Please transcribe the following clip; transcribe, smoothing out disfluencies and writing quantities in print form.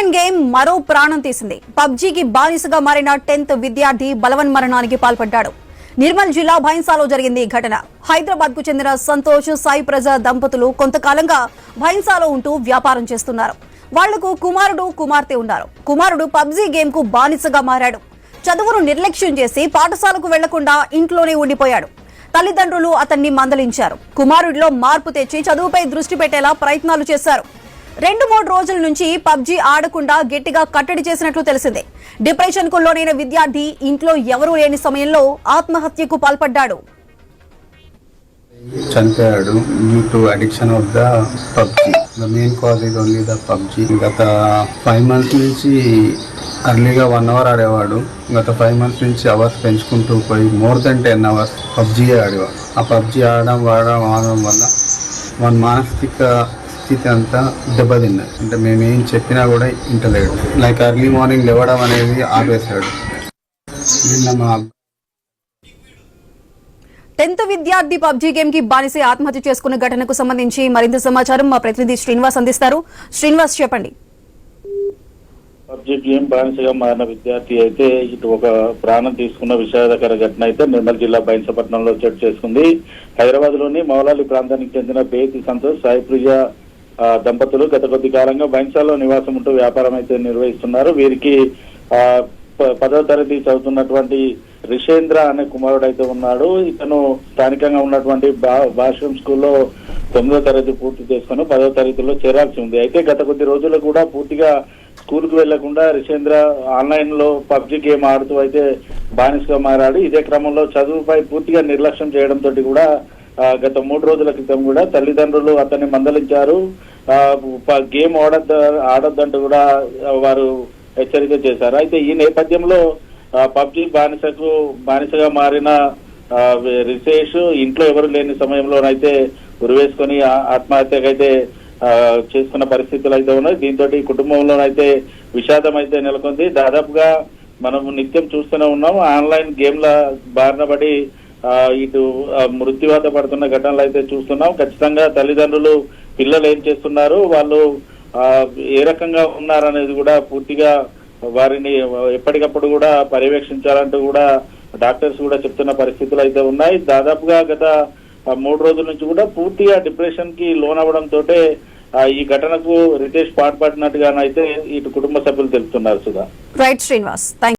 Online game మరో ప్రాణం తీసింది. పబ్జీకి బానిసగా మారిన 10th విద్యార్థి బలవన్మరణానికి పాల్పడ్డాడు. నిర్మల్ జిల్లా భైన్సాలో జరిగింది ఈ ఘటన. హైదరాబాద్ కు చెందిన సంతోష్ సాయి ప్రజా దంపతులు కొంతకాలంగా భైన్సాలో ఉంటూ వ్యాపారం చేస్తున్నారు. వాళ్లకు కుమారుడు కుమార్తె ఉన్నారు. కుమారుడు పబ్జీ గేమ్ కు బానిసగా మారాడు. చదువును నిర్లక్ష్యం చేసి పాఠశాలకు వెళ్లకుండా ఇంట్లోనే ఉండిపోయాడు. తల్లిదండ్రులు అతన్ని మందలించారు. కుమారుడిలో మార్పు తెచ్చి చదువుపై దృష్టి పెట్టేలా ప్రయత్నాలు చేశారు. 2-3 రోజుల నుంచి పబ్జీ ఆడకుండా గట్టిగా కట్టడి చేసినట్లు తెలిసింది. డిప్రెషన్ కు లోనైన విద్యార్థి ఇంట్లో ఎవరూ లేని సమయంలో ఆత్మహత్యకు పాల్పడ్డాడు. చనిపోయాడు due to addiction of the PUBG. The main cause is only the PUBG. గత 5 months నుంచి అర్లీగా 1 hour ఆడేవాడు. గత 5 months నుంచి అవర్స్ పెంచుకుంటూ పోయి మోర్ దెన్ 10 hours పబ్జీ ఆడేవాడు. ఆ పబ్జీ ఆడడం వల్ల మన మానసిక స్థితి అంతా దెబ్బతిన్నది. అంటే మేము ఏం చెప్పినా కూడా ఇంటలేడు. లైక్ ఎర్లీ మార్నింగ్ లేవడం అనేది ఆపేశాడు. నిన్న మా 10th విద్యార్థి పబ్జీ గేమ్ కి బానిసై ఆత్మహత్య చేసుకున్న ఘటనకు సంబంధించి మరింత సమాచారం మా ప్రతినిధి శ్రీనివాస్ అందిస్తారు. శ్రీనివాస్, చెప్పండి. పబ్జీ గేమ్ బానిసగా మారిన విద్యార్థి అయితే ఇటు ఒక ప్రాణం తీసుకున్న విషాదకర ఘటన అయితే నిర్మల్ జిల్లా బైన్సపట్నంలో చోటు చేసుకుంది. హైదరాబాద్ లోని మౌలాలి ప్రాంతానికి చెందిన బేతి సంతోష్ సాయి ప్రియ దంపతులు గత కొద్ది కాలంగా బైన్సాలో నివాసం ఉంటూ వ్యాపారం అయితే నిర్వహిస్తున్నారు. వీరికి 10వ తరగతి చదువుతున్నటువంటి రిషేంద్ర అనే కుమారుడు అయితే ఉన్నాడు. ఇతను స్థానికంగా ఉన్నటువంటి భాష్యం స్కూల్లో 9వ తరగతి పూర్తి చేసుకుని 10వ తరగతిలో చేరాల్సి ఉంది. అయితే గత కొద్ది రోజులు కూడా పూర్తిగా స్కూల్ కు వెళ్లకుండా రిషేంద్ర ఆన్లైన్ లో పబ్జీ గేమ్ ఆడుతూ అయితే బానిసగా మారాడు. ఇదే క్రమంలో చదువుపై పూర్తిగా నిర్లక్ష్యం చేయడంతో కూడా గత 3 రోజుల క్రితం కూడా తల్లిదండ్రులు అతన్ని మందలించారు. గేమ్ ఆడొద్దంటూ కూడా వారు హెచ్చరిక చేశారు. అయితే ఈ నేపథ్యంలో పబ్జీ బానిసగా మారిన రిషేష్ ఇంట్లో ఎవరు లేని సమయంలోనైతే ఉరివేసుకొని ఆత్మహత్యకైతే చేసుకున్న పరిస్థితులు అయితే ఉన్నాయి. దీంతో కుటుంబంలోనైతే విషాదం అయితే నెలకొంది. దాదాపుగా మనం నిత్యం చూస్తూనే ఉన్నాం ఆన్లైన్ గేమ్ల బారిన పడి ఇటు మృత్యువాత పడుతున్న ఘటనలు అయితే చూస్తున్నాం. ఖచ్చితంగా తల్లిదండ్రులు పిల్లలు ఏం చేస్తున్నారు, వాళ్ళు ఏ రకంగా ఉన్నారనేది కూడా పూర్తిగా వారిని ఎప్పటికప్పుడు కూడా పర్యవేక్షించాలంటూ కూడా డాక్టర్స్ కూడా చెప్తున్న పరిస్థితులు అయితే ఉన్నాయి. దాదాపుగా గత 3 రోజుల నుంచి కూడా పూర్తిగా డిప్రెషన్ కి లోనవ్వడంతో ఈ ఘటనకు రితేష్ పాల్పడినట్టుగానైతే ఇటు కుటుంబ సభ్యులు తెలుపుతున్నారు. సుధా. రైట్ శ్రీనివాస్.